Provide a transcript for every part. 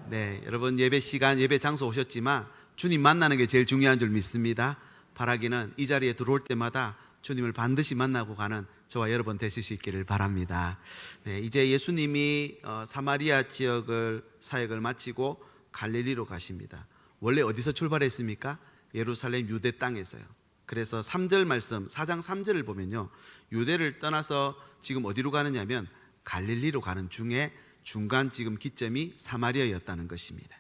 네, 여러분 예배 시간, 예배 장소 오셨지만 주님 만나는 게 제일 중요한 줄 믿습니다. 바라기는 이 자리에 들어올 때마다 주님을 반드시 만나고 가는 저와 여러분 되실 수 있기를 바랍니다. 네, 이제 예수님이 사마리아 지역을 사역을 마치고 갈릴리로 가십니다. 원래 어디서 출발했습니까? 예루살렘 유대 땅에서요. 그래서 3절 말씀 4장 3절을 보면요, 유대를 떠나서 지금 어디로 가느냐면 갈릴리로 가는 중에 중간 지금 기점이 사마리아였다는 것입니다.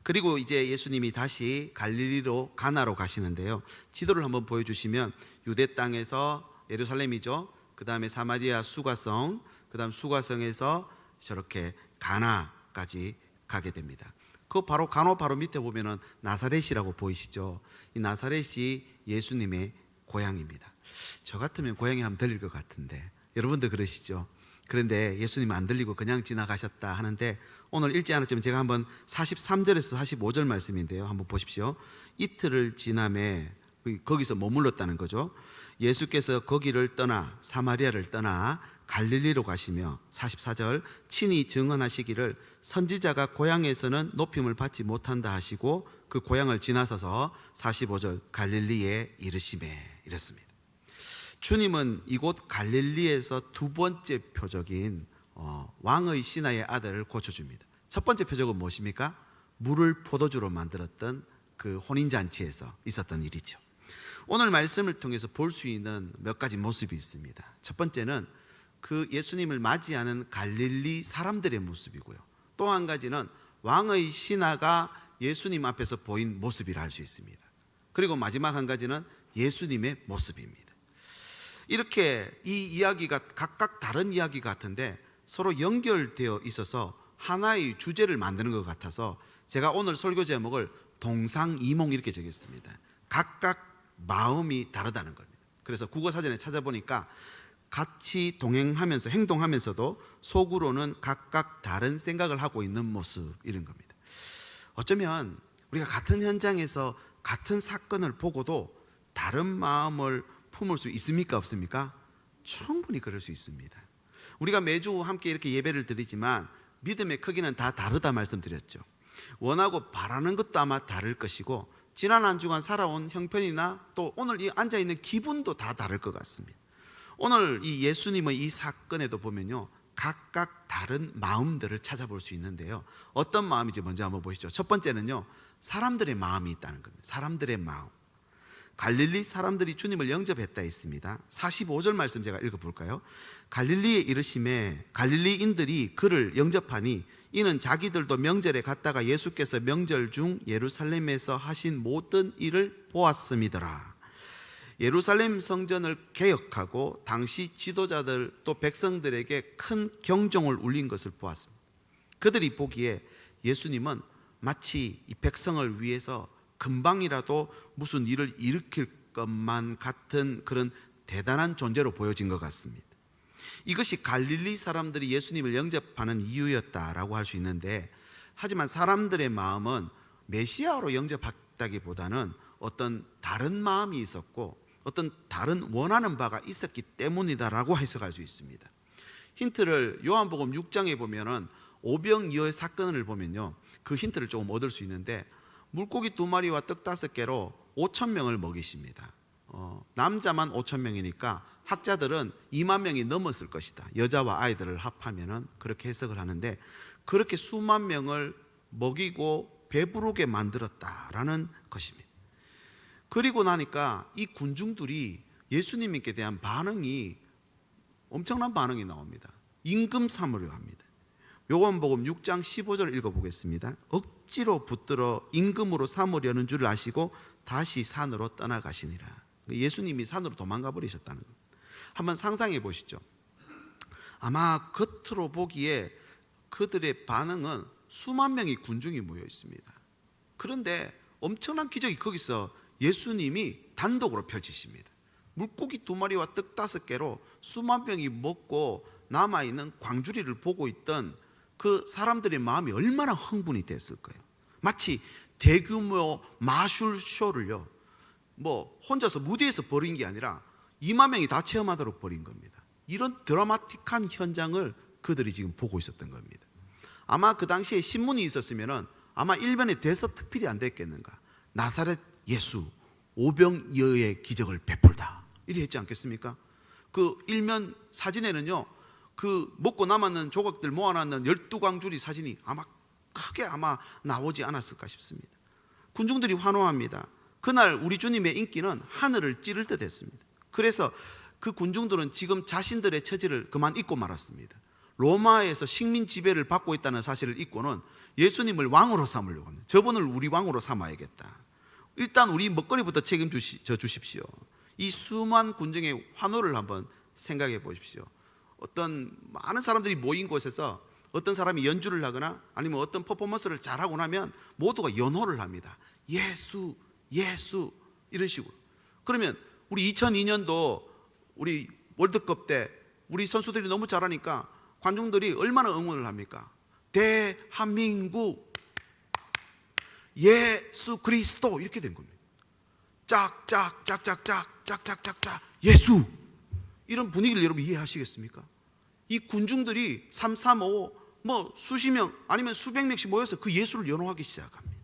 그리고 이제 예수님이 다시 갈릴리로 가나로 가시는데요, 지도를 한번 보여주시면 유대 땅에서 예루살렘이죠. 그 다음에 사마리아 수가성, 그 다음 수가성에서 저렇게 가나까지 가게 됩니다. 그 바로 바로 밑에 보면은 나사렛이라고 보이시죠? 이 나사렛이 예수님의 고향입니다. 저 같으면 고향에 한번 들릴 것 같은데 여러분도 그러시죠? 그런데 예수님은 안 들리고 그냥 지나가셨다 하는데, 오늘 읽지 않았지만 제가 한번 43절에서 45절 말씀인데요, 한번 보십시오. 이틀을 지남에 거기서 머물렀다는 거죠. 예수께서 거기를 떠나 사마리아를 떠나 갈릴리로 가시며 44절 친히 증언하시기를 선지자가 고향에서는 높임을 받지 못한다 하시고 그 고향을 지나서서 45절 갈릴리에 이르시매, 이랬습니다. 주님은 이곳 갈릴리에서 두 번째 표적인 왕의 신하의 아들을 고쳐줍니다. 첫 번째 표적은 무엇입니까? 물을 포도주로 만들었던 그 혼인잔치에서 있었던 일이죠. 오늘 말씀을 통해서 볼 수 있는 몇 가지 모습이 있습니다. 첫 번째는 그 예수님을 맞이하는 갈릴리 사람들의 모습이고요, 또 한 가지는 왕의 신하가 예수님 앞에서 보인 모습이라 할 수 있습니다. 그리고 마지막 한 가지는 예수님의 모습입니다. 이렇게 이 이야기가 각각 다른 이야기 같은데 서로 연결되어 있어서 하나의 주제를 만드는 것 같아서 제가 오늘 설교 제목을 동상이몽 이렇게 적었습니다. 각각 마음이 다르다는 겁니다. 그래서 국어사전에 찾아보니까 같이 동행하면서 행동하면서도 속으로는 각각 다른 생각을 하고 있는 모습, 이런 겁니다. 어쩌면 우리가 같은 현장에서 같은 사건을 보고도 다른 마음을 품을 수 있습니까? 없습니까? 충분히 그럴 수 있습니다. 우리가 매주 함께 이렇게 예배를 드리지만 믿음의 크기는 다 다르다 말씀드렸죠. 원하고 바라는 것도 아마 다를 것이고 지난 한 주간 살아온 형편이나 또 오늘 이 앉아있는 기분도 다 다를 것 같습니다. 오늘 이 예수님의 이 사건에도 보면요, 각각 다른 마음들을 찾아볼 수 있는데요, 어떤 마음인지 먼저 한번 보시죠. 첫 번째는요, 사람들의 마음이 있다는 겁니다. 사람들의 마음. 갈릴리 사람들이 주님을 영접했다 했습니다. 45절 말씀 제가 읽어볼까요? 갈릴리에 이르심에 갈릴리인들이 그를 영접하니 이는 자기들도 명절에 갔다가 예수께서 명절 중 예루살렘에서 하신 모든 일을 보았음이더라. 예루살렘 성전을 개혁하고 당시 지도자들 또 백성들에게 큰 경종을 울린 것을 보았습니다. 그들이 보기에 예수님은 마치 이 백성을 위해서 금방이라도 무슨 일을 일으킬 것만 같은 그런 대단한 존재로 보여진 것 같습니다. 이것이 갈릴리 사람들이 예수님을 영접하는 이유였다라고 할 수 있는데, 하지만 사람들의 마음은 메시아로 영접했다기보다는 어떤 다른 마음이 있었고 어떤 다른 원하는 바가 있었기 때문이다라고 해석할 수 있습니다. 힌트를 요한복음 6장에 보면은 오병이어의 사건을 보면요, 그 힌트를 조금 얻을 수 있는데, 물고기 2마리와 떡 5개로 5,000명을 먹이십니다. 남자만 5,000명이니까 학자들은 2만 명이 넘었을 것이다. 여자와 아이들을 합하면은 그렇게 해석을 하는데, 그렇게 수만 명을 먹이고 배부르게 만들었다라는 것입니다. 그리고 나니까 이 군중들이 예수님께 대한 반응이, 엄청난 반응이 나옵니다. 임금 삼으려 합니다. 요한복음 6장 15절 읽어보겠습니다. 억지로 붙들어 임금으로 삼으려는 줄 아시고 다시 산으로 떠나가시니라. 예수님이 산으로 도망가 버리셨다는 것. 한번 상상해 보시죠. 아마 겉으로 보기에 그들의 반응은 수만 명의 군중이 모여 있습니다. 그런데 엄청난 기적이 거기서 예수님이 단독으로 펼치십니다. 물고기 2마리와 떡 5개로 수만 명이 먹고 남아있는 광주리를 보고 있던 그 사람들의 마음이 얼마나 흥분이 됐을 거예요. 마치 대규모 마술쇼를요, 혼자서 무대에서 벌인 게 아니라 2만 명이 다 체험하도록 벌인 겁니다. 이런 드라마틱한 현장을 그들이 지금 보고 있었던 겁니다. 아마 그 당시에 신문이 있었으면은 아마 일면에 대서특필이 안 됐겠는가. 나사렛 예수 오병이어의 기적을 베풀다 이래 했지 않겠습니까? 그 일면 사진에는요, 그 먹고 남았는 조각들 모아놨는 12광주리 사진이 아마 크게 나오지 않았을까 싶습니다. 군중들이 환호합니다. 그날 우리 주님의 인기는 하늘을 찌를 듯 했습니다. 그래서 그 군중들은 지금 자신들의 처지를 그만 잊고 말았습니다. 로마에서 식민 지배를 받고 있다는 사실을 잊고는 예수님을 왕으로 삼으려고 합니다. 저분을 우리 왕으로 삼아야겠다. 일단 우리 먹거리부터 책임져 주십시오. 이 수만 군중의 환호를 한번 생각해 보십시오. 어떤 많은 사람들이 모인 곳에서 어떤 사람이 연주를 하거나 아니면 어떤 퍼포먼스를 잘하고 나면 모두가 연호를 합니다. 예수, 예수 이런 식으로. 그러면 우리 2002년도 우리 월드컵 때 우리 선수들이 너무 잘하니까 관중들이 얼마나 응원을 합니까? 대한민국 예수 그리스도 이렇게 된 겁니다. 짝짝짝짝짝짝짝짝짝 예수, 이런 분위기를 여러분 이해하시겠습니까? 이 군중들이 335 수십 명 아니면 수백 명씩 모여서 그 예수를 연호하기 시작합니다.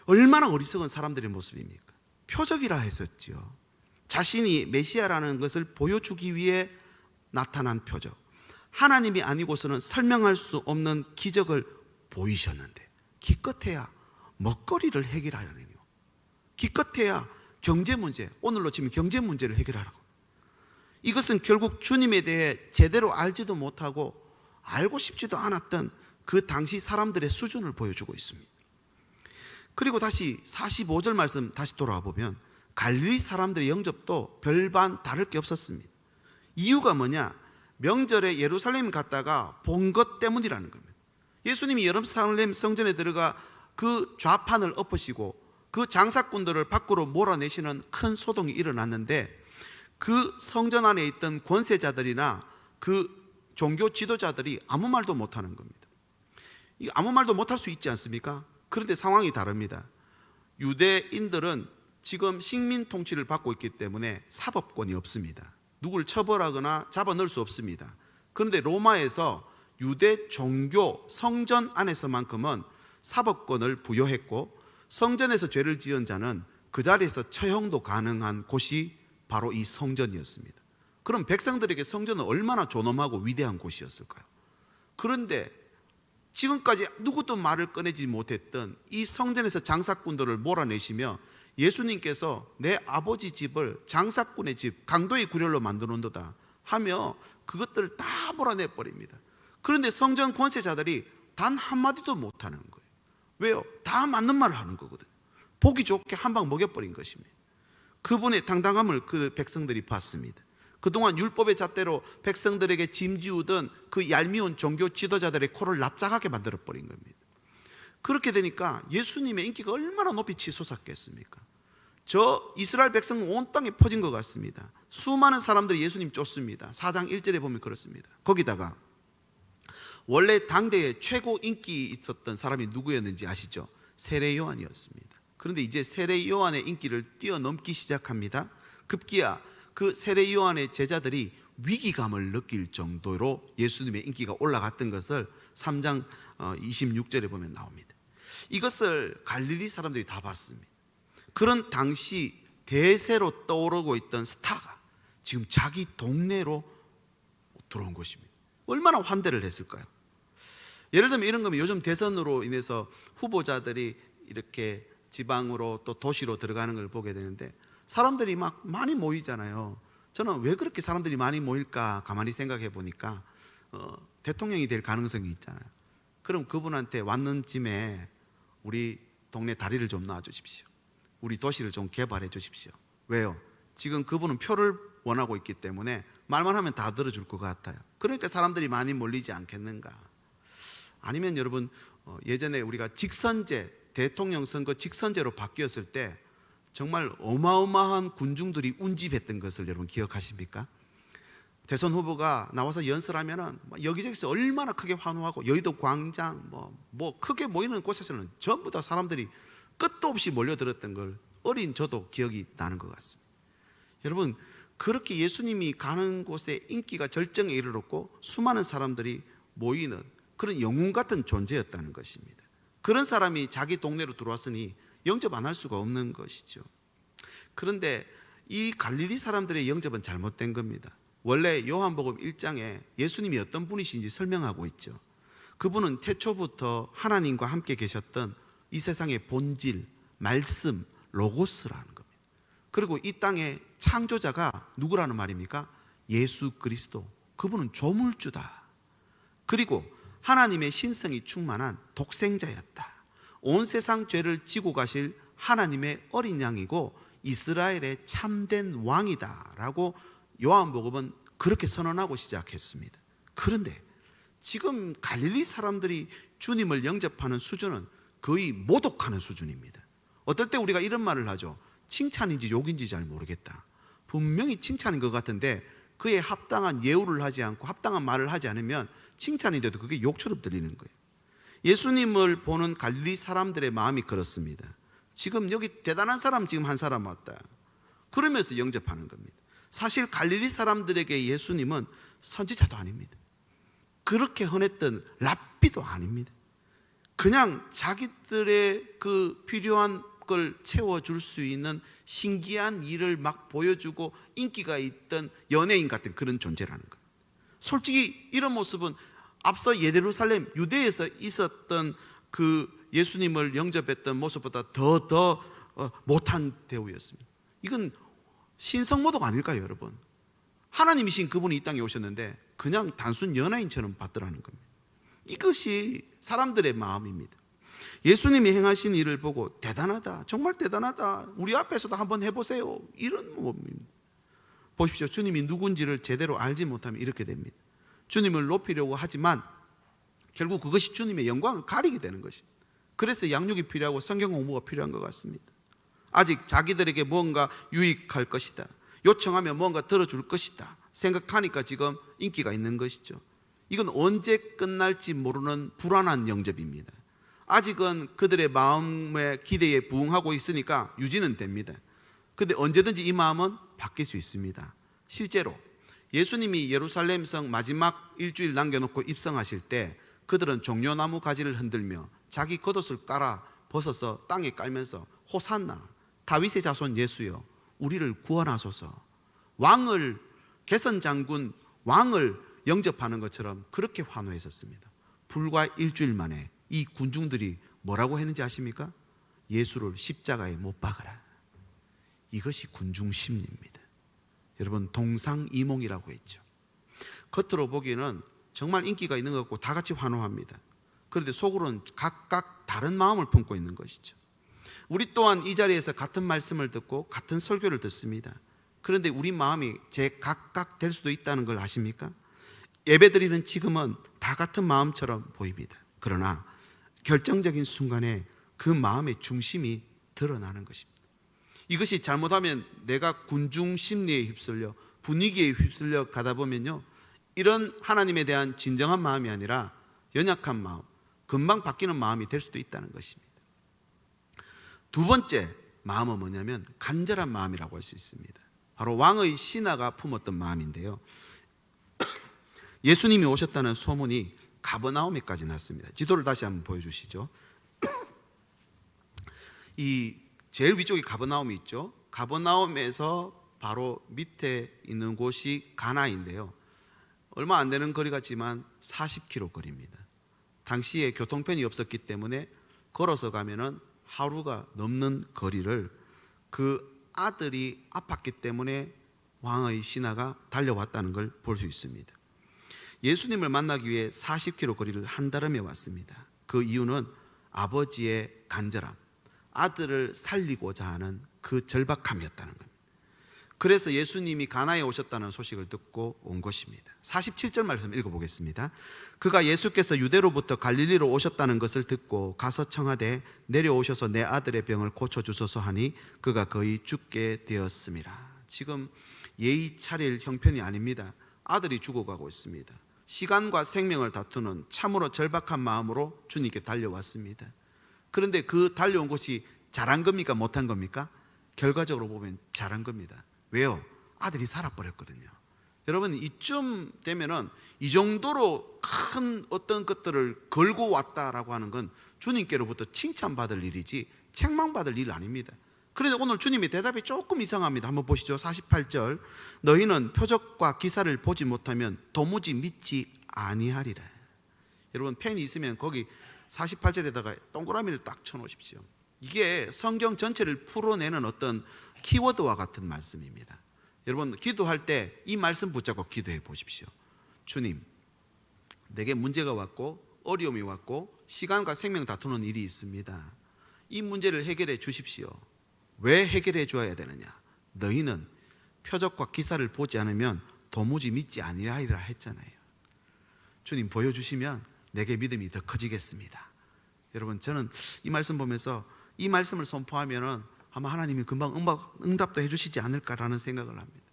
얼마나 어리석은 사람들의 모습입니까? 표적이라 했었지요. 자신이 메시아라는 것을 보여주기 위해 나타난 표적. 하나님이 아니고서는 설명할 수 없는 기적을 보이셨는데 기껏해야 먹거리를 해결하려니요. 기껏해야 경제 문제, 오늘로 치면 경제 문제를 해결하라고. 이것은 결국 주님에 대해 제대로 알지도 못하고 알고 싶지도 않았던 그 당시 사람들의 수준을 보여주고 있습니다. 그리고 다시 45절 말씀 다시 돌아와 보면 갈릴리 사람들의 영접도 별반 다를 게 없었습니다. 이유가 뭐냐? 명절에 예루살렘 갔다가 본 것 때문이라는 겁니다. 예수님이 예루살렘 성전에 들어가 그 좌판을 엎으시고 그 장사꾼들을 밖으로 몰아내시는 큰 소동이 일어났는데 그 성전 안에 있던 권세자들이나 그 종교 지도자들이 아무 말도 못하는 겁니다. 아무 말도 못할 수 있지 않습니까? 그런데 상황이 다릅니다. 유대인들은 지금 식민 통치를 받고 있기 때문에 사법권이 없습니다. 누굴 처벌하거나 잡아 넣을 수 없습니다. 그런데 로마에서 유대 종교 성전 안에서만큼은 사법권을 부여했고 성전에서 죄를 지은 자는 그 자리에서 처형도 가능한 곳이 바로 이 성전이었습니다. 그럼 백성들에게 성전은 얼마나 존엄하고 위대한 곳이었을까요? 그런데 지금까지 누구도 말을 꺼내지 못했던 이 성전에서 장사꾼들을 몰아내시며 예수님께서 내 아버지 집을 장사꾼의 집, 강도의 구렬로 만드는도다 하며 그것들을 다 몰아내버립니다. 그런데 성전 권세자들이 단 한마디도 못하는 거예요. 왜요? 다 맞는 말을 하는 거거든요. 보기 좋게 한 방 먹여버린 것입니다. 그분의 당당함을 그 백성들이 봤습니다. 그동안 율법의 잣대로 백성들에게 짐지우던 그 얄미운 종교 지도자들의 코를 납작하게 만들어버린 겁니다. 그렇게 되니까 예수님의 인기가 얼마나 높이 치솟았겠습니까? 저 이스라엘 백성은 온 땅에 퍼진 것 같습니다. 수많은 사람들이 예수님 쫓습니다. 4장 1절에 보면 그렇습니다. 거기다가 원래 당대에 최고 인기 있었던 사람이 누구였는지 아시죠? 세례 요한이었습니다. 그런데 이제 세례 요한의 인기를 뛰어넘기 시작합니다. 급기야 그 세례 요한의 제자들이 위기감을 느낄 정도로 예수님의 인기가 올라갔던 것을 3장 26절에 보면 나옵니다. 이것을 갈릴리 사람들이 다 봤습니다. 그런 당시 대세로 떠오르고 있던 스타가 지금 자기 동네로 들어온 것입니다. 얼마나 환대를 했을까요? 예를 들면 이런 거면 요즘 대선으로 인해서 후보자들이 이렇게 지방으로 또 도시로 들어가는 걸 보게 되는데 사람들이 막 많이 모이잖아요. 저는 왜 그렇게 사람들이 많이 모일까 가만히 생각해 보니까 대통령이 될 가능성이 있잖아요. 그럼 그분한테 왔는 짐에 우리 동네 다리를 좀 놔 주십시오. 우리 도시를 좀 개발해 주십시오. 왜요? 지금 그분은 표를 원하고 있기 때문에 말만 하면 다 들어줄 것 같아요. 그러니까 사람들이 많이 몰리지 않겠는가. 아니면 여러분 예전에 우리가 직선제, 대통령 선거 직선제로 바뀌었을 때 정말 어마어마한 군중들이 운집했던 것을 여러분 기억하십니까? 대선 후보가 나와서 연설하면은 여기저기서 얼마나 크게 환호하고 여의도 광장 뭐 크게 모이는 곳에서는 전부 다 사람들이 끝도 없이 몰려들었던 걸 어린 저도 기억이 나는 것 같습니다. 여러분 그렇게 예수님이 가는 곳에 인기가 절정에 이르렀고 수많은 사람들이 모이는 그런 영웅 같은 존재였다는 것입니다. 그런 사람이 자기 동네로 들어왔으니 영접 안 할 수가 없는 것이죠. 그런데 이 갈릴리 사람들의 영접은 잘못된 겁니다. 원래 요한복음 1장에 예수님이 어떤 분이신지 설명하고 있죠. 그분은 태초부터 하나님과 함께 계셨던 이 세상의 본질, 말씀, 로고스라는 겁니다. 그리고 이 땅의 창조자가 누구라는 말입니까? 예수 그리스도. 그분은 조물주다. 그리고 하나님의 신성이 충만한 독생자였다. 온 세상 죄를 지고 가실 하나님의 어린 양이고 이스라엘의 참된 왕이다 라고 요한복음은 그렇게 선언하고 시작했습니다. 그런데 지금 갈릴리 사람들이 주님을 영접하는 수준은 거의 모독하는 수준입니다. 어떨 때 우리가 이런 말을 하죠. 칭찬인지 욕인지 잘 모르겠다. 분명히 칭찬인 것 같은데 그에 합당한 예우를 하지 않고 합당한 말을 하지 않으면 칭찬인데도 그게 욕처럼 들리는 거예요. 예수님을 보는 갈릴리 사람들의 마음이 그렇습니다. 지금 여기 대단한 사람 지금 한 사람 왔다. 그러면서 영접하는 겁니다. 사실 갈릴리 사람들에게 예수님은 선지자도 아닙니다. 그렇게 흔했던 랍비도 아닙니다. 그냥 자기들의 그 필요한 걸 채워줄 수 있는 신기한 일을 막 보여주고 인기가 있던 연예인 같은 그런 존재라는 거예요. 솔직히 이런 모습은 앞서 예루살렘 유대에서 있었던 그 예수님을 영접했던 모습보다 더 못한 대우였습니다. 이건 신성모독 아닐까요, 여러분? 하나님이신 그분이 이 땅에 오셨는데 그냥 단순 연예인처럼 받더라는 겁니다. 이것이 사람들의 마음입니다. 예수님이 행하신 일을 보고 대단하다, 정말 대단하다, 우리 앞에서도 한번 해보세요, 이런 마음입니다. 보십시오. 주님이 누군지를 제대로 알지 못하면 이렇게 됩니다. 주님을 높이려고 하지만 결국 그것이 주님의 영광을 가리게 되는 것입니다. 그래서 양육이 필요하고 성경 공부가 필요한 것 같습니다. 아직 자기들에게 뭔가 유익할 것이다, 요청하면 뭔가 들어줄 것이다 생각하니까 지금 인기가 있는 것이죠. 이건 언제 끝날지 모르는 불안한 영접입니다. 아직은 그들의 마음의 기대에 부응하고 있으니까 유지는 됩니다. 그런데 언제든지 이 마음은 바뀔 수 있습니다. 실제로 예수님이 예루살렘 성 마지막 일주일 남겨놓고 입성하실 때 그들은 종려나무 가지를 흔들며 자기 겉옷을 깔아 벗어서 땅에 깔면서 호산나 다윗의 자손 예수여 우리를 구원하소서, 왕을, 개선 장군 왕을 영접하는 것처럼 그렇게 환호했었습니다. 불과 일주일 만에 이 군중들이 뭐라고 했는지 아십니까? 예수를 십자가에 못 박아라. 이것이 군중 심리입니다. 여러분, 동상이몽이라고 했죠. 겉으로 보기에는 정말 인기가 있는 것 같고 다 같이 환호합니다. 그런데 속으로는 각각 다른 마음을 품고 있는 것이죠. 우리 또한 이 자리에서 같은 말씀을 듣고 같은 설교를 듣습니다. 그런데 우리 마음이 제각각 될 수도 있다는 걸 아십니까? 예배드리는 지금은 다 같은 마음처럼 보입니다. 그러나 결정적인 순간에 그 마음의 중심이 드러나는 것입니다. 이것이 잘못하면 내가 군중 심리에 휩쓸려 분위기에 휩쓸려 가다 보면요, 이런 하나님에 대한 진정한 마음이 아니라 연약한 마음, 금방 바뀌는 마음이 될 수도 있다는 것입니다. 두 번째 마음은 뭐냐면 간절한 마음이라고 할 수 있습니다. 바로 왕의 신하가 품었던 마음인데요, 예수님이 오셨다는 소문이 가버나움에까지 났습니다. 지도를 다시 한번 보여주시죠. 이 제일 위쪽에 가버나움이 있죠. 가버나움에서 바로 밑에 있는 곳이 가나인데요, 얼마 안 되는 거리 같지만 40km 거리입니다. 당시에 교통편이 없었기 때문에 걸어서 가면은 하루가 넘는 거리를 그 아들이 아팠기 때문에 왕의 신하가 달려왔다는 걸 볼 수 있습니다. 예수님을 만나기 위해 40km 거리를 한달음에 왔습니다. 그 이유는 아버지의 간절함, 아들을 살리고자 하는 그 절박함이었다는 겁니다. 그래서 예수님이 가나에 오셨다는 소식을 듣고 온 것입니다. 47절 말씀 읽어보겠습니다. 그가 예수께서 유대로부터 갈릴리로 오셨다는 것을 듣고 가서 청하되 내려오셔서 내 아들의 병을 고쳐주소서 하니 그가 거의 죽게 되었습니다. 지금 예의 차릴 형편이 아닙니다. 아들이 죽어가고 있습니다. 시간과 생명을 다투는 참으로 절박한 마음으로 주님께 달려왔습니다. 그런데 그 달려온 것이 잘한 겁니까? 못한 겁니까? 결과적으로 보면 잘한 겁니다. 왜요? 아들이 살아버렸거든요. 여러분 이쯤 되면은 이 정도로 큰 어떤 것들을 걸고 왔다라고 하는 건 주님께로부터 칭찬받을 일이지 책망받을 일 아닙니다. 그런데 오늘 주님의 대답이 조금 이상합니다. 한번 보시죠. 48절. 너희는 표적과 기사를 보지 못하면 도무지 믿지 아니하리라. 여러분 펜이 있으면 거기 48절에다가 동그라미를 딱 쳐놓으십시오. 이게 성경 전체를 풀어내는 어떤 키워드와 같은 말씀입니다. 여러분 기도할 때 이 말씀 붙잡고 기도해 보십시오. 주님, 내게 문제가 왔고 어려움이 왔고 시간과 생명 다투는 일이 있습니다. 이 문제를 해결해 주십시오. 왜 해결해 줘야 되느냐? 너희는 표적과 기사를 보지 않으면 도무지 믿지 아니하리라 했잖아요. 주님 보여주시면 내게 믿음이 더 커지겠습니다. 여러분 저는 이 말씀 보면서 이 말씀을 선포하면은 아마 하나님이 금방 응답도 해주시지 않을까라는 생각을 합니다.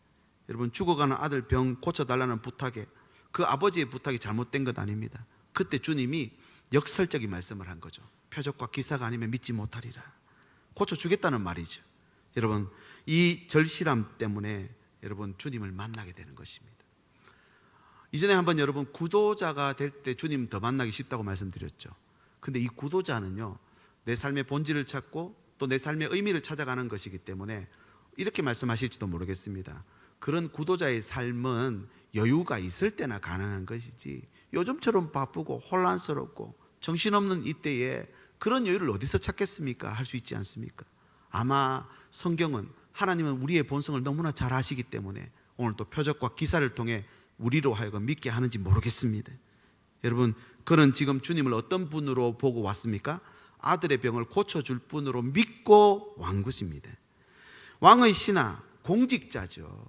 여러분 죽어가는 아들 병 고쳐달라는 부탁에 그 아버지의 부탁이 잘못된 것 아닙니다. 그때 주님이 역설적인 말씀을 한 거죠. 표적과 기사가 아니면 믿지 못하리라. 고쳐주겠다는 말이죠. 여러분 이 절실함 때문에 여러분 주님을 만나게 되는 것입니다. 이전에 한번 여러분 구도자가 될 때 주님 더 만나기 쉽다고 말씀드렸죠. 근데 이 구도자는요 내 삶의 본질을 찾고 또 내 삶의 의미를 찾아가는 것이기 때문에 이렇게 말씀하실지도 모르겠습니다. 그런 구도자의 삶은 여유가 있을 때나 가능한 것이지 요즘처럼 바쁘고 혼란스럽고 정신없는 이때에 그런 여유를 어디서 찾겠습니까? 할 수 있지 않습니까? 아마 성경은 하나님은 우리의 본성을 너무나 잘 아시기 때문에 오늘 또 표적과 기사를 통해 우리로 하여금 믿게 하는지 모르겠습니다. 여러분 그는 지금 주님을 어떤 분으로 보고 왔습니까? 아들의 병을 고쳐줄 분으로 믿고 왕 것입니다. 왕의 신하, 공직자죠.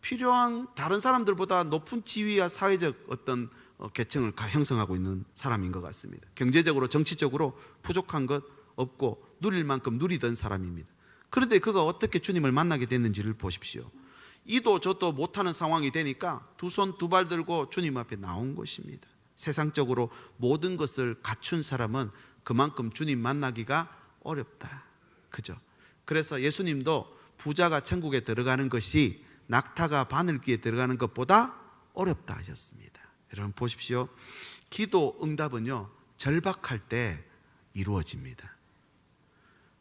필요한 다른 사람들보다 높은 지위와 사회적 어떤 계층을 형성하고 있는 사람인 것 같습니다. 경제적으로 정치적으로 부족한 것 없고 누릴 만큼 누리던 사람입니다. 그런데 그가 어떻게 주님을 만나게 됐는지를 보십시오. 이도 저도 못하는 상황이 되니까 두 손 두 발 들고 주님 앞에 나온 것입니다. 세상적으로 모든 것을 갖춘 사람은 그만큼 주님 만나기가 어렵다. 그죠? 그래서 예수님도 부자가 천국에 들어가는 것이 낙타가 바늘귀에 들어가는 것보다 어렵다 하셨습니다. 여러분 보십시오. 기도 응답은요 절박할 때 이루어집니다.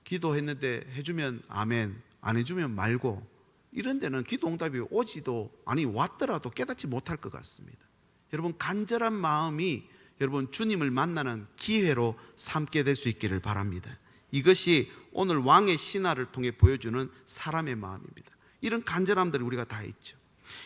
기도했는데 해주면 아멘, 안 해주면 말고 이런 데는 기도 응답이 오지도 아니 왔더라도 깨닫지 못할 것 같습니다. 여러분 간절한 마음이 여러분 주님을 만나는 기회로 삼게 될 수 있기를 바랍니다. 이것이 오늘 왕의 신하를 통해 보여주는 사람의 마음입니다. 이런 간절함들을 우리가 다 있죠.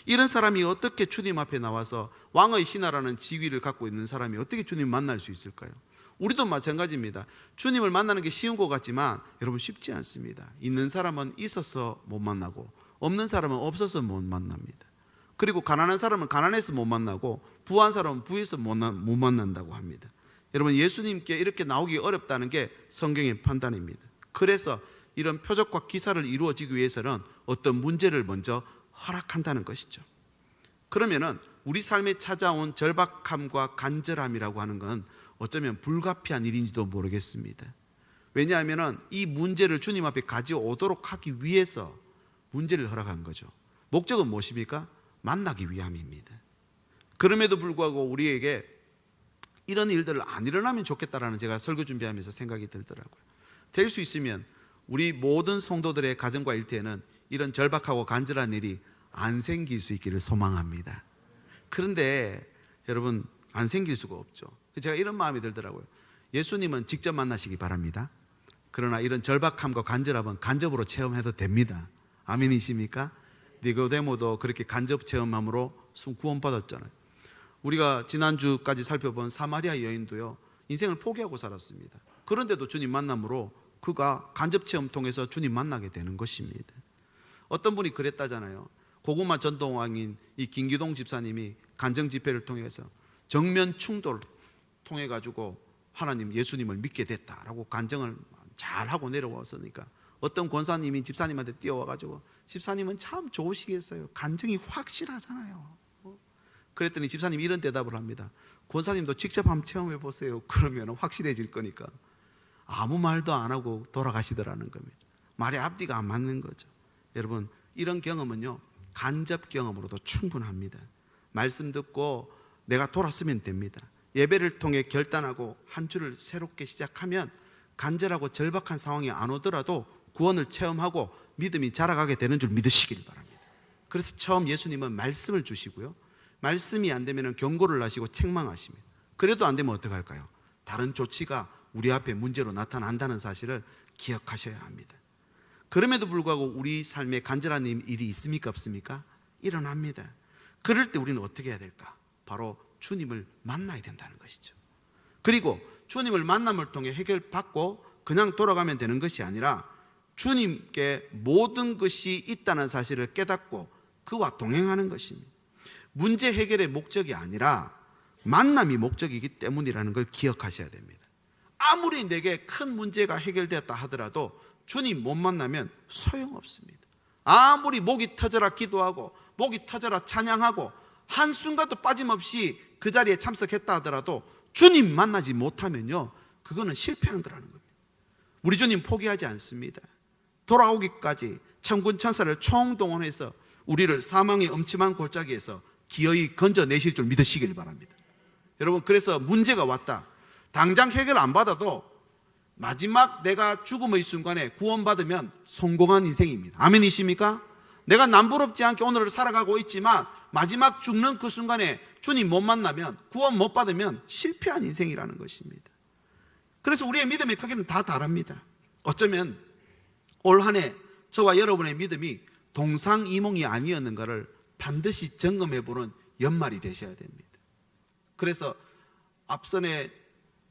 이런 사람이 어떻게 주님 앞에 나와서 왕의 신하라는 지위를 갖고 있는 사람이 어떻게 주님 만날 수 있을까요? 우리도 마찬가지입니다. 주님을 만나는 게 쉬운 것 같지만 여러분 쉽지 않습니다. 있는 사람은 있어서 못 만나고 없는 사람은 없어서 못 만납니다. 그리고 가난한 사람은 가난해서 못 만나고 부한 사람은 부해서 못 만난다고 합니다. 여러분 예수님께 이렇게 나오기 어렵다는 게 성경의 판단입니다. 그래서 이런 표적과 기사를 이루어지기 위해서는 어떤 문제를 먼저 허락한다는 것이죠. 그러면은 우리 삶에 찾아온 절박함과 간절함이라고 하는 건 어쩌면 불가피한 일인지도 모르겠습니다. 왜냐하면 이 문제를 주님 앞에 가져오도록 하기 위해서 문제를 허락한 거죠. 목적은 무엇입니까? 만나기 위함입니다. 그럼에도 불구하고 우리에게 이런 일들 안 일어나면 좋겠다라는 제가 설교 준비하면서 생각이 들더라고요. 될 수 있으면 우리 모든 성도들의 가정과 일터에는 이런 절박하고 간절한 일이 안 생길 수 있기를 소망합니다. 그런데 여러분 안 생길 수가 없죠. 제가 이런 마음이 들더라고요. 예수님은 직접 만나시기 바랍니다. 그러나 이런 절박함과 간절함은 간접으로 체험해도 됩니다. 아멘이십니까? 니고데모도 그렇게 간접 체험함으로 구원받았잖아요. 우리가 지난주까지 살펴본 사마리아 여인도요 인생을 포기하고 살았습니다. 그런데도 주님 만남으로 그가 간접 체험 통해서 주님 만나게 되는 것입니다. 어떤 분이 그랬다잖아요. 고구마 전동왕인 이 김기동 집사님이 간정 집회를 통해서 정면 충돌 통해 가지고 하나님 예수님을 믿게 됐다라고 간정을 잘 하고 내려왔으니까 어떤 권사님이 집사님한테 뛰어와 가지고 집사님은 참 좋으시겠어요. 간정이 확실하잖아요. 그랬더니 집사님이 이런 대답을 합니다. 권사님도 직접 한번 체험해 보세요. 그러면 확실해질 거니까. 아무 말도 안 하고 돌아가시더라는 겁니다. 말의 앞뒤가 안 맞는 거죠. 여러분 이런 경험은요 간접 경험으로도 충분합니다. 말씀 듣고 내가 돌았으면 됩니다. 예배를 통해 결단하고 한 주를 새롭게 시작하면 간절하고 절박한 상황이 안 오더라도 구원을 체험하고 믿음이 자라가게 되는 줄 믿으시길 바랍니다. 그래서 처음 예수님은 말씀을 주시고요, 말씀이 안 되면 경고를 하시고 책망하십니다. 그래도 안 되면 어떻게 할까요? 다른 조치가 우리 앞에 문제로 나타난다는 사실을 기억하셔야 합니다. 그럼에도 불구하고 우리 삶에 간절한 일이 있습니까? 없습니까? 일어납니다. 그럴 때 우리는 어떻게 해야 될까? 바로 주님을 만나야 된다는 것이죠. 그리고 주님을 만남을 통해 해결받고 그냥 돌아가면 되는 것이 아니라 주님께 모든 것이 있다는 사실을 깨닫고 그와 동행하는 것입니다. 문제 해결의 목적이 아니라 만남이 목적이기 때문이라는 걸 기억하셔야 됩니다. 아무리 내게 큰 문제가 해결되었다 하더라도 주님 못 만나면 소용없습니다. 아무리 목이 터져라 기도하고 목이 터져라 찬양하고 한순간도 빠짐없이 그 자리에 참석했다 하더라도 주님 만나지 못하면요, 그거는 실패한 거라는 겁니다. 우리 주님 포기하지 않습니다. 돌아오기까지 천군 천사를 총동원해서 우리를 사망의 엄침한 골짜기에서 기어이 건져내실 줄 믿으시길 바랍니다. 여러분, 그래서 문제가 왔다, 당장 해결 안 받아도 마지막 내가 죽음의 순간에 구원받으면 성공한 인생입니다. 아멘이십니까? 내가 남부럽지 않게 오늘을 살아가고 있지만 마지막 죽는 그 순간에 주님 못 만나면, 구원 못 받으면 실패한 인생이라는 것입니다. 그래서 우리의 믿음의 크기는 다 다릅니다. 어쩌면 올 한 해 저와 여러분의 믿음이 동상이몽이 아니었는가를 반드시 점검해보는 연말이 되셔야 됩니다. 그래서 앞선에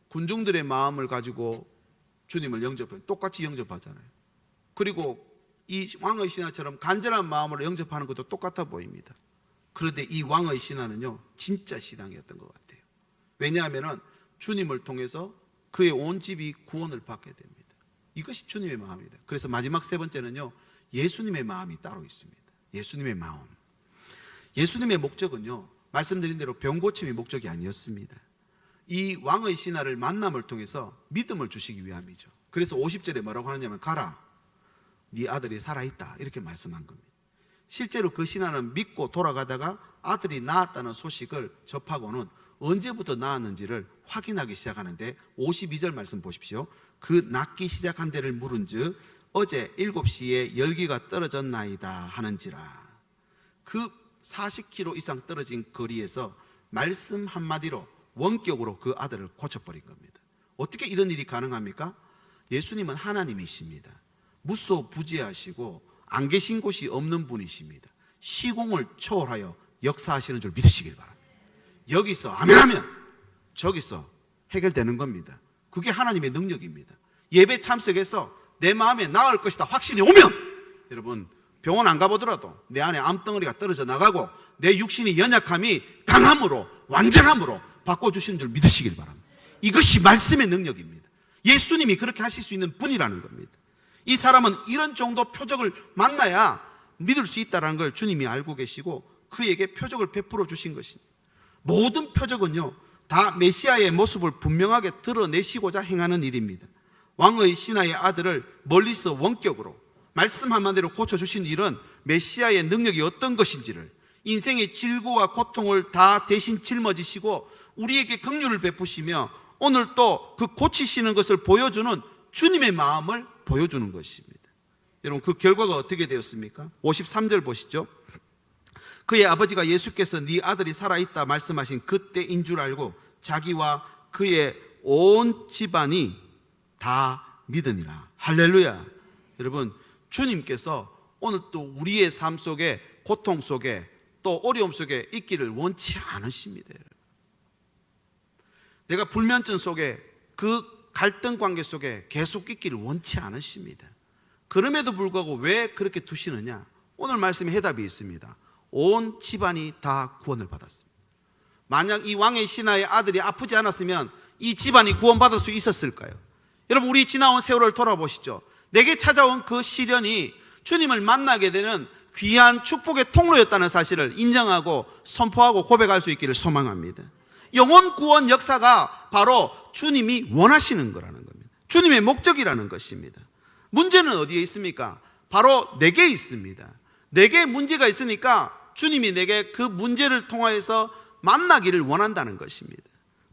군중들의 마음을 가지고 주님을 영접해요. 똑같이 영접하잖아요. 그리고 이 왕의 신하처럼 간절한 마음으로 영접하는 것도 똑같아 보입니다. 그런데 이 왕의 신하는요, 진짜 신앙이었던 것 같아요. 왜냐하면 주님을 통해서 그의 온 집이 구원을 받게 됩니다. 이것이 주님의 마음입니다. 그래서 마지막 세 번째는요, 예수님의 마음이 따로 있습니다. 예수님의 마음. 예수님의 목적은요, 말씀드린 대로 병 고침이 목적이 아니었습니다. 이 왕의 신하를 만남을 통해서 믿음을 주시기 위함이죠. 그래서 50절에 뭐라고 하느냐면, 가라, 네 아들이 살아있다, 이렇게 말씀한 겁니다. 실제로 그 신하는 믿고 돌아가다가 아들이 낳았다는 소식을 접하고는 언제부터 낳았는지를 확인하기 시작하는데, 52절 말씀 보십시오. 그 낳기 시작한 데를 물은즉 어제 7시에 열기가 떨어졌나이다 하는지라. 그 40km 이상 떨어진 거리에서 말씀 한마디로 원격으로 그 아들을 고쳐버린 겁니다. 어떻게 이런 일이 가능합니까? 예수님은 하나님이십니다. 무소부지하시고 안 계신 곳이 없는 분이십니다. 시공을 초월하여 역사하시는 줄 믿으시길 바랍니다. 여기서 아멘하면 저기서 해결되는 겁니다. 그게 하나님의 능력입니다. 예배 참석해서 내 마음에 나을 것이다 확신이 오면, 여러분, 병원 안 가보더라도 내 안에 암덩어리가 떨어져 나가고 내 육신이 연약함이 강함으로, 완전함으로 바꿔주시는 줄 믿으시길 바랍니다. 이것이 말씀의 능력입니다. 예수님이 그렇게 하실 수 있는 분이라는 겁니다. 이 사람은 이런 정도 표적을 만나야 믿을 수 있다는 걸 주님이 알고 계시고 그에게 표적을 베풀어 주신 것입니다. 모든 표적은요, 다 메시아의 모습을 분명하게 드러내시고자 행하는 일입니다. 왕의 신하의 아들을 멀리서 원격으로 말씀 한마디로 고쳐주신 일은 메시아의 능력이 어떤 것인지를, 인생의 질고와 고통을 다 대신 짊어지시고 우리에게 긍휼을 베푸시며 오늘 또 그 고치시는 것을 보여주는 주님의 마음을 보여주는 것입니다. 여러분, 그 결과가 어떻게 되었습니까? 53절 보시죠. 그의 아버지가 예수께서 네 아들이 살아있다 말씀하신 그때인 줄 알고 자기와 그의 온 집안이 다 믿으니라. 할렐루야. 여러분, 주님께서 오늘 또 우리의 삶 속에, 고통 속에, 또 어려움 속에 있기를 원치 않으십니다. 내가 불면증 속에, 그 갈등 관계 속에 계속 있기를 원치 않으십니다. 그럼에도 불구하고 왜 그렇게 두시느냐? 오늘 말씀에 해답이 있습니다. 온 집안이 다 구원을 받았습니다. 만약 이 왕의 신하의 아들이 아프지 않았으면 이 집안이 구원받을 수 있었을까요? 여러분, 우리 지나온 세월을 돌아보시죠. 내게 찾아온 그 시련이 주님을 만나게 되는 귀한 축복의 통로였다는 사실을 인정하고 선포하고 고백할 수 있기를 소망합니다. 영혼 구원 역사가 바로 주님이 원하시는 거라는 겁니다. 주님의 목적이라는 것입니다. 문제는 어디에 있습니까? 바로 내게 있습니다. 내게 문제가 있으니까 주님이 내게 그 문제를 통하여서 만나기를 원한다는 것입니다.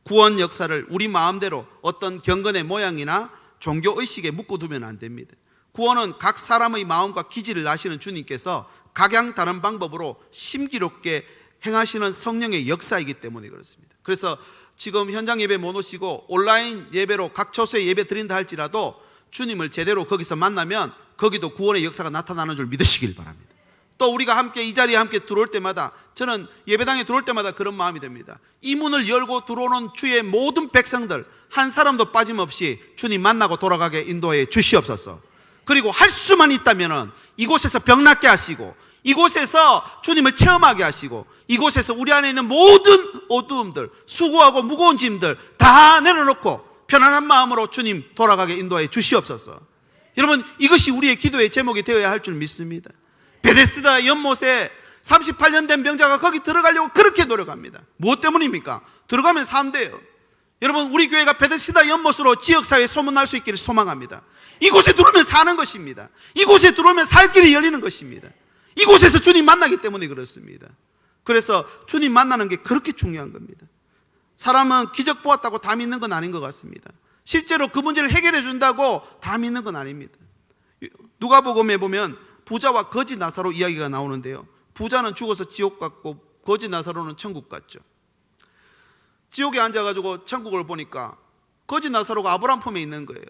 구원 역사를 우리 마음대로 어떤 경건의 모양이나 종교의식에 묶어두면 안 됩니다. 구원은 각 사람의 마음과 기질을 아시는 주님께서 각양 다른 방법으로 심기롭게 행하시는 성령의 역사이기 때문에 그렇습니다. 그래서 지금 현장 예배 못 오시고 온라인 예배로 각 처소에 예배 드린다 할지라도 주님을 제대로 거기서 만나면 거기도 구원의 역사가 나타나는 줄 믿으시길 바랍니다. 또 우리가 함께 이 자리에 함께 들어올 때마다, 저는 예배당에 들어올 때마다 그런 마음이 듭니다. 이 문을 열고 들어오는 주의 모든 백성들 한 사람도 빠짐없이 주님 만나고 돌아가게 인도해 주시옵소서. 그리고 할 수만 있다면 이곳에서 병 낫게 하시고, 이곳에서 주님을 체험하게 하시고, 이곳에서 우리 안에 있는 모든 어두움들, 수고하고 무거운 짐들 다 내려놓고 편안한 마음으로 주님 돌아가게 인도해 주시옵소서. 여러분, 이것이 우리의 기도의 제목이 되어야 할 줄 믿습니다. 베데스다 연못에 38년 된 병자가 거기 들어가려고 그렇게 노력합니다. 무엇 때문입니까? 들어가면 산대요. 여러분, 우리 교회가 베데스다 연못으로 지역사회에 소문날 수 있기를 소망합니다. 이곳에 들어오면 사는 것입니다. 이곳에 들어오면 살 길이 열리는 것입니다. 이곳에서 주님 만나기 때문에 그렇습니다. 그래서 주님 만나는 게 그렇게 중요한 겁니다. 사람은 기적 보았다고 다 믿는 건 아닌 것 같습니다. 실제로 그 문제를 해결해 준다고 다 믿는 건 아닙니다. 누가복음에 보면 부자와 거지 나사로 이야기가 나오는데요, 부자는 죽어서 지옥 갔고 거지 나사로는 천국 갔죠. 지옥에 앉아가지고 천국을 보니까 거지 나사로가 아브라함 품에 있는 거예요.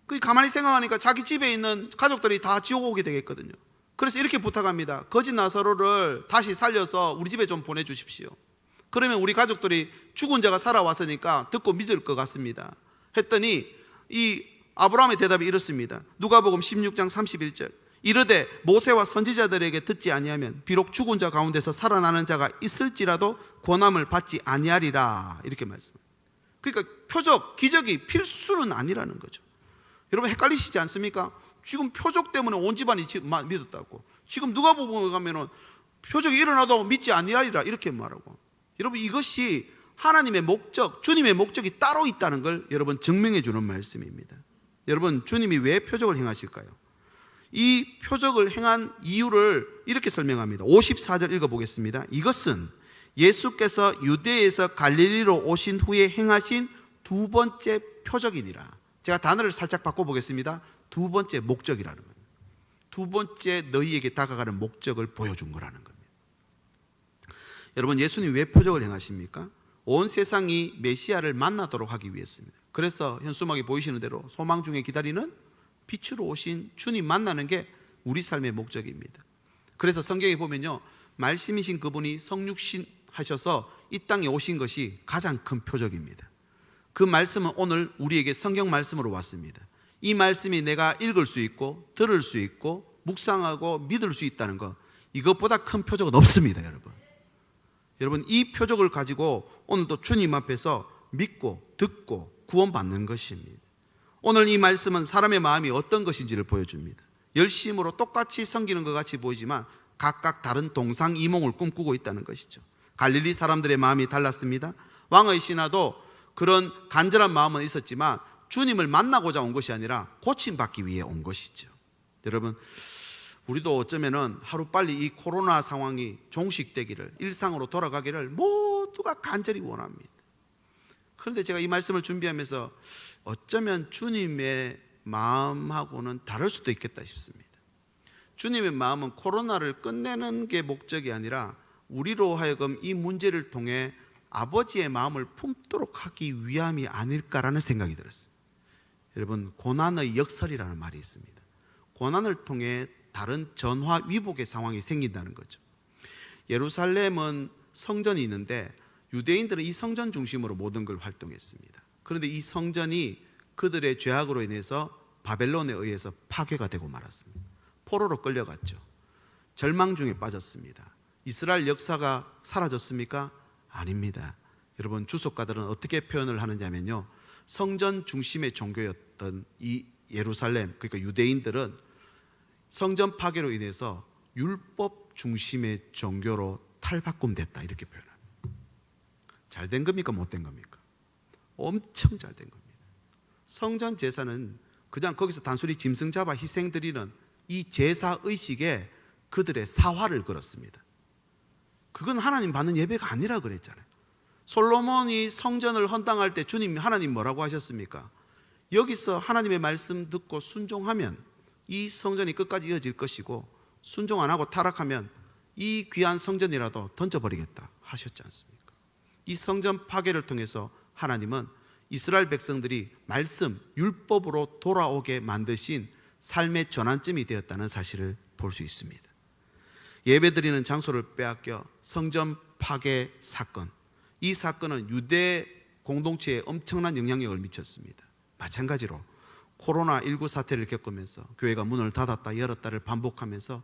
그 가만히 생각하니까 자기 집에 있는 가족들이 다 지옥 오게 되겠거든요. 그래서 이렇게 부탁합니다. 거지 나사로를 다시 살려서 우리 집에 좀 보내주십시오. 그러면 우리 가족들이 죽은 자가 살아왔으니까 듣고 믿을 것 같습니다. 했더니 이 아브라함의 대답이 이렇습니다. 누가복음 16장 31절. 이르되 모세와 선지자들에게 듣지 아니하면 비록 죽은 자 가운데서 살아나는 자가 있을지라도 권함을 받지 아니하리라. 이렇게 말씀합니다. 그러니까 표적, 기적이 필수는 아니라는 거죠. 여러분, 헷갈리시지 않습니까? 지금 표적 때문에 온 집안이 믿었다고, 지금 누가복음에 가면은 표적이 일어나도 믿지 아니하리라 이렇게 말하고, 여러분, 이것이 하나님의 목적, 주님의 목적이 따로 있다는 걸 여러분 증명해 주는 말씀입니다. 여러분, 주님이 왜 표적을 행하실까요? 이 표적을 행한 이유를 이렇게 설명합니다. 54절 읽어보겠습니다. 이것은 예수께서 유대에서 갈릴리로 오신 후에 행하신 두 번째 표적이니라. 제가 단어를 살짝 바꿔보겠습니다. 두 번째 목적이라는 겁니다. 두 번째 너희에게 다가가는 목적을 보여준 거라는 겁니다. 여러분, 예수님 왜 표적을 행하십니까? 온 세상이 메시아를 만나도록 하기 위해서입니다. 그래서 현수막에 보이시는 대로 소망 중에 기다리는 빛으로 오신 주님 만나는 게 우리 삶의 목적입니다. 그래서 성경에 보면요, 말씀이신 그분이 성육신 하셔서 이 땅에 오신 것이 가장 큰 표적입니다. 그 말씀은 오늘 우리에게 성경 말씀으로 왔습니다. 이 말씀이 내가 읽을 수 있고 들을 수 있고 묵상하고 믿을 수 있다는 것, 이것보다 큰 표적은 없습니다. 여러분, 이 표적을 가지고 오늘도 주님 앞에서 믿고 듣고 구원받는 것입니다. 오늘 이 말씀은 사람의 마음이 어떤 것인지를 보여줍니다. 열심으로 똑같이 섬기는 것 같이 보이지만 각각 다른 동상이몽을 꿈꾸고 있다는 것이죠. 갈릴리 사람들의 마음이 달랐습니다. 왕의 신하도 그런 간절한 마음은 있었지만 주님을 만나고자 온 것이 아니라 고침받기 위해 온 것이죠. 여러분, 우리도 어쩌면은 하루빨리 이 코로나 상황이 종식되기를, 일상으로 돌아가기를 모두가 간절히 원합니다. 그런데 제가 이 말씀을 준비하면서 어쩌면 주님의 마음하고는 다를 수도 있겠다 싶습니다. 주님의 마음은 코로나를 끝내는 게 목적이 아니라 우리로 하여금 이 문제를 통해 아버지의 마음을 품도록 하기 위함이 아닐까라는 생각이 들었습니다. 여러분, 고난의 역설이라는 말이 있습니다. 고난을 통해 다른 전화 위복의 상황이 생긴다는 거죠. 예루살렘은 성전이 있는데 유대인들은 이 성전 중심으로 모든 걸 활동했습니다. 그런데 이 성전이 그들의 죄악으로 인해서 바벨론에 의해서 파괴가 되고 말았습니다. 포로로 끌려갔죠. 절망 중에 빠졌습니다. 이스라엘 역사가 사라졌습니까? 아닙니다. 여러분, 주석가들은 어떻게 표현을 하느냐 하면요, 성전 중심의 종교였던 이 예루살렘, 그러니까 유대인들은 성전 파괴로 인해서 율법 중심의 종교로 탈바꿈됐다, 이렇게 표현합니다. 잘 된 겁니까? 못 된 겁니까? 엄청 잘 된 겁니다. 성전 제사는 그냥 거기서 단순히 짐승 잡아 희생 드리는 이 제사 의식에 그들의 사화를 걸었습니다. 그건 하나님 받는 예배가 아니라 그랬잖아요. 솔로몬이 성전을 헌당할 때 주님, 하나님 뭐라고 하셨습니까? 여기서 하나님의 말씀 듣고 순종하면 이 성전이 끝까지 이어질 것이고, 순종 안 하고 타락하면 이 귀한 성전이라도 던져버리겠다 하셨지 않습니까? 이 성전 파괴를 통해서 하나님은 이스라엘 백성들이 말씀, 율법으로 돌아오게 만드신 삶의 전환점이 되었다는 사실을 볼 수 있습니다. 예배드리는 장소를 빼앗겨 성전 파괴 사건, 이 사건은 유대 공동체에 엄청난 영향력을 미쳤습니다. 마찬가지로 코로나19 사태를 겪으면서 교회가 문을 닫았다 열었다를 반복하면서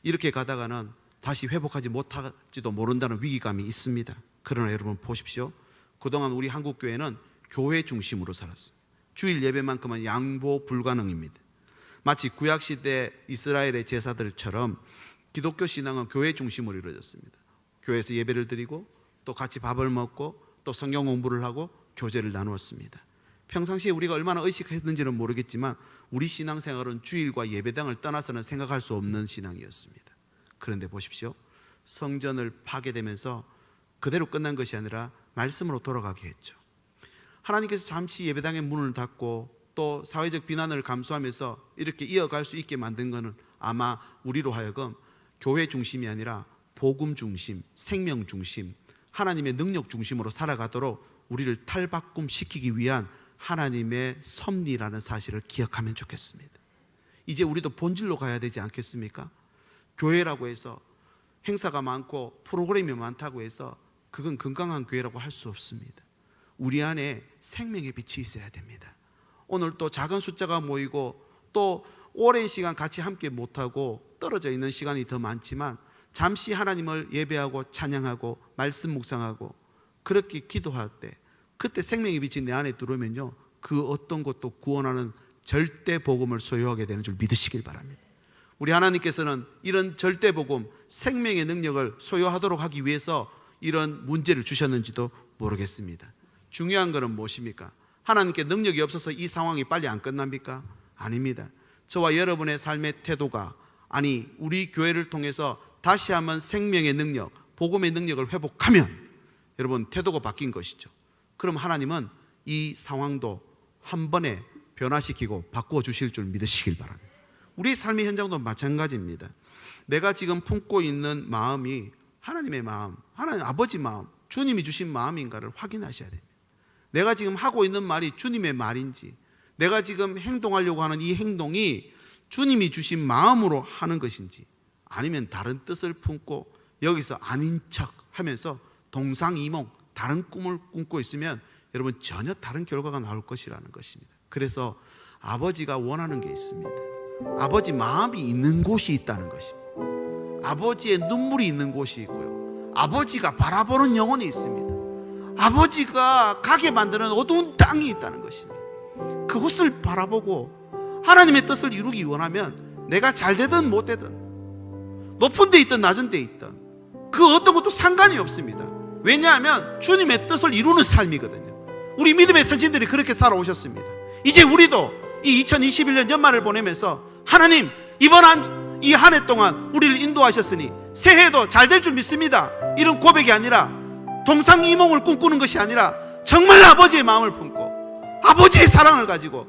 이렇게 가다가는 다시 회복하지 못할지도 모른다는 위기감이 있습니다. 그러나 여러분 보십시오. 그동안 우리 한국교회는 교회 중심으로 살았습니다. 주일 예배만큼은 양보 불가능입니다. 마치 구약시대 이스라엘의 제사들처럼 기독교 신앙은 교회 중심으로 이루어졌습니다. 교회에서 예배를 드리고 또 같이 밥을 먹고 또 성경 공부를 하고 교제를 나누었습니다. 평상시에 우리가 얼마나 의식했는지는 모르겠지만 우리 신앙생활은 주일과 예배당을 떠나서는 생각할 수 없는 신앙이었습니다. 그런데 보십시오. 성전을 파괴되면서 그대로 끝난 것이 아니라 말씀으로 돌아가게 했죠. 하나님께서 잠시 예배당의 문을 닫고 또 사회적 비난을 감수하면서 이렇게 이어갈 수 있게 만든 것은 아마 우리로 하여금 교회 중심이 아니라 복음 중심, 생명 중심, 하나님의 능력 중심으로 살아가도록 우리를 탈바꿈시키기 위한 하나님의 섭리라는 사실을 기억하면 좋겠습니다. 이제 우리도 본질로 가야 되지 않겠습니까? 교회라고 해서 행사가 많고 프로그램이 많다고 해서 그건 건강한 교회라고 할 수 없습니다. 우리 안에 생명의 빛이 있어야 됩니다. 오늘 또 작은 숫자가 모이고 또 오랜 시간 같이 함께 못하고 떨어져 있는 시간이 더 많지만 잠시 하나님을 예배하고 찬양하고 말씀 묵상하고 그렇게 기도할 때 그때 생명의 빛이 내 안에 들어오면요, 그 어떤 것도 구원하는 절대 복음을 소유하게 되는 줄 믿으시길 바랍니다. 우리 하나님께서는 이런 절대 복음, 생명의 능력을 소유하도록 하기 위해서 이런 문제를 주셨는지도 모르겠습니다. 중요한 것은 무엇입니까? 하나님께 능력이 없어서 이 상황이 빨리 안 끝납니까? 아닙니다. 저와 여러분의 삶의 태도가, 아니 우리 교회를 통해서 다시 한번 생명의 능력, 복음의 능력을 회복하면 여러분 태도가 바뀐 것이죠. 그럼 하나님은 이 상황도 한 번에 변화시키고 바꾸어 주실 줄 믿으시길 바랍니다. 우리 삶의 현장도 마찬가지입니다. 내가 지금 품고 있는 마음이 하나님의 마음, 하나님 아버지 마음, 주님이 주신 마음인가를 확인하셔야 됩니다. 내가 지금 하고 있는 말이 주님의 말인지, 내가 지금 행동하려고 하는 이 행동이 주님이 주신 마음으로 하는 것인지, 아니면 다른 뜻을 품고 여기서 아닌 척 하면서 동상이몽 다른 꿈을 꿈고 있으면 여러분 전혀 다른 결과가 나올 것이라는 것입니다. 그래서 아버지가 원하는 게 있습니다. 아버지 마음이 있는 곳이 있다는 것입니다. 아버지의 눈물이 있는 곳이 있고요, 아버지가 바라보는 영혼이 있습니다. 아버지가 가게 만드는 어두운 땅이 있다는 것입니다. 그곳을 바라보고 하나님의 뜻을 이루기 원하면 내가 잘 되든 못 되든, 높은 데 있든 낮은 데 있든 그 어떤 것도 상관이 없습니다. 왜냐하면 주님의 뜻을 이루는 삶이거든요. 우리 믿음의 선진들이 그렇게 살아오셨습니다. 이제 우리도 이 2021년 연말을 보내면서 하나님, 이번 이 한 해 동안 우리를 인도하셨으니 새해도 잘 될 줄 믿습니다, 이런 고백이 아니라, 동상이몽을 꿈꾸는 것이 아니라 정말 아버지의 마음을 품고 아버지의 사랑을 가지고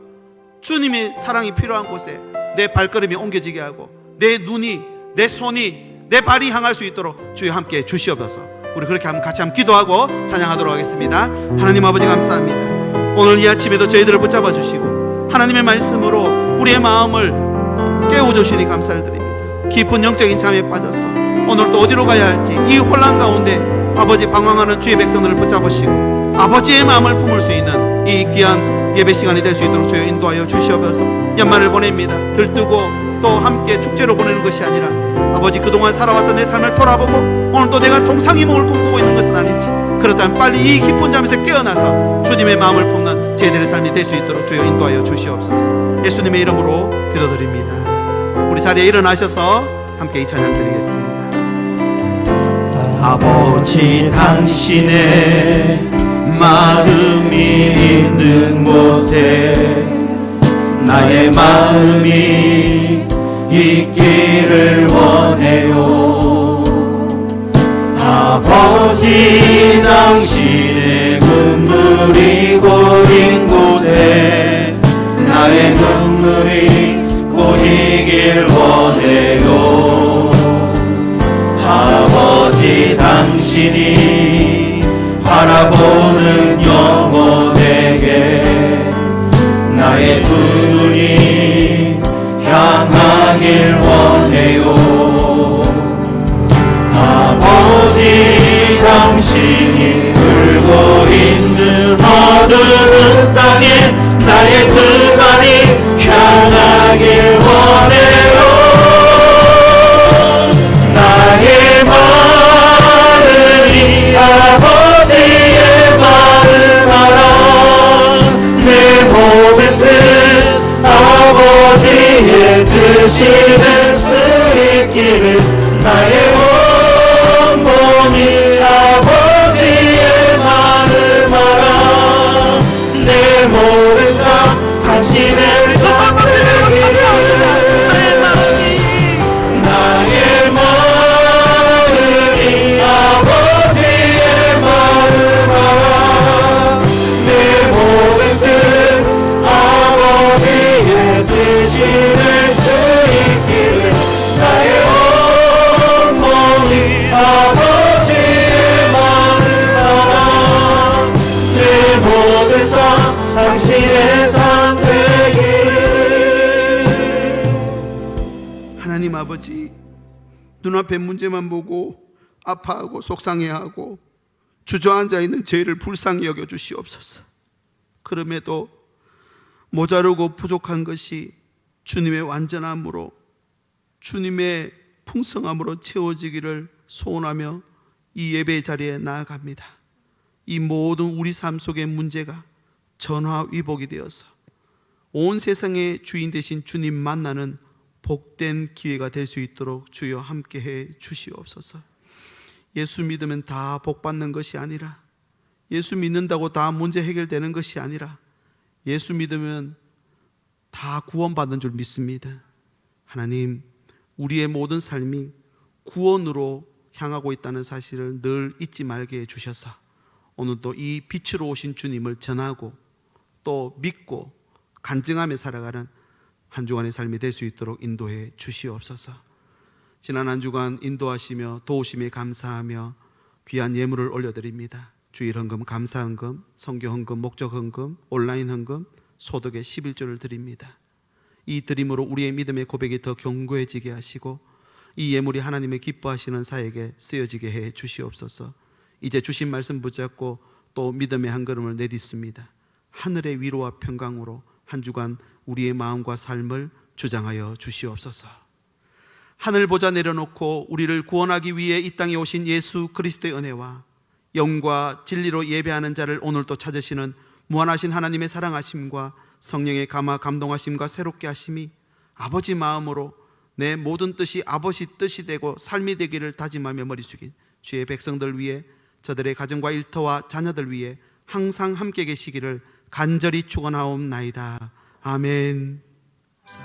주님의 사랑이 필요한 곳에 내 발걸음이 옮겨지게 하고 내 눈이, 내 손이, 내 발이 향할 수 있도록 주여 함께 주시옵소서. 우리 그렇게 한번 같이 한번 기도하고 찬양하도록 하겠습니다. 하나님 아버지 감사합니다. 오늘 이 아침에도 저희들을 붙잡아 주시고 하나님의 말씀으로 우리의 마음을 깨워주시니 감사를 드립니다. 깊은 영적인 잠에 빠져서 오늘 또 어디로 가야 할지 이 혼란 가운데 아버지 방황하는 주의 백성들을 붙잡으시고 아버지의 마음을 품을 수 있는 이 귀한 예배 시간이 될 수 있도록 주여 인도하여 주시옵소서. 연말을 보냅니다. 들뜨고 또 함께 축제로 보내는 것이 아니라 아버지 그동안 살아왔던 내 삶을 돌아보고 오늘 또 내가 동상이몽을 꿈꾸고 있는 것은 아닌지, 그렇다면 빨리 이 깊은 잠에서 깨어나서 주님의 마음을 품는 저희들의 삶이 될 수 있도록 주여 인도하여 주시옵소서. 예수님의 이름으로 기도드립니다. 우리 자리에 일어나셔서 함께 이 찬양 드리겠습니다. 아버지 당신의 마음이 있는 곳에 나의 마음이 있기를 원해요. 아버지, 당신의 눈물이 고인 곳에 나의 눈물이 고이길 원해요. 아버지, 당신이 바라보는 영혼에게 나의 두 눈이 향하길 원해요. 아버지, 당신이 울고 있는 어두운 땅에 나의 두 발이 향하길 원해요. 나의 마음이 아버지의 마음 알아. 내 모든 뜻 아버지의 뜻이 될 수 있기를 나의 온 몸이 아버지의 마음 알아. 내 모든 삶 당신의 선택이기를 나의 마음이 아버지의 마음 알아. 내 모든 뜻 아버지의 뜻이 될 수 있기를 나의 온 몸이 아버지의 마음 알아. 내 모든 삶 당신의 선택이. 하나님 아버지, 눈앞에 문제만 보고 아파하고 속상해하고 주저앉아 있는 저희를 불쌍히 여겨 주시옵소서. 그럼에도 모자르고 부족한 것이 주님의 완전함으로, 주님의 풍성함으로 채워지기를 소원하며 이 예배 자리에 나아갑니다. 이 모든 우리 삶 속의 문제가 전화위복이 되어서 온 세상의 주인 되신 주님 만나는 복된 기회가 될 수 있도록 주여 함께해 주시옵소서. 예수 믿으면 다 복받는 것이 아니라, 예수 믿는다고 다 문제 해결되는 것이 아니라, 예수 믿으면 다 구원받는 줄 믿습니다. 하나님, 우리의 모든 삶이 구원으로 향하고 있다는 사실을 늘 잊지 말게 해주셔서 오늘도 이 빛으로 오신 주님을 전하고 또 믿고 간증하며 살아가는 한 주간의 삶이 될 수 있도록 인도해 주시옵소서. 지난 한 주간 인도하시며 도우심에 감사하며 귀한 예물을 올려드립니다. 주일헌금, 감사헌금, 선교헌금, 목적헌금, 온라인헌금, 소득의 11조를 드립니다. 이 드림으로 우리의 믿음의 고백이 더 견고해지게 하시고 이 예물이 하나님의 기뻐하시는 사에게 쓰여지게 해 주시옵소서. 이제 주신 말씀 붙잡고 또 믿음의 한 걸음을 내딛습니다. 하늘의 위로와 평강으로 한 주간 우리의 마음과 삶을 주장하여 주시옵소서. 하늘 보좌 내려놓고 우리를 구원하기 위해 이 땅에 오신 예수 그리스도의 은혜와 영과 진리로 예배하는 자를 오늘도 찾으시는 무한하신 하나님의 사랑하심과 성령의 감화 감동하심과 새롭게 하심이 아버지 마음으로 내 모든 뜻이 아버지 뜻이 되고 삶이 되기를 다짐하며 머리 숙인 주의 백성들 위해, 저들의 가정과 일터와 자녀들 위해 항상 함께 계시기를 간절히 축원하옵나이다. 아멘.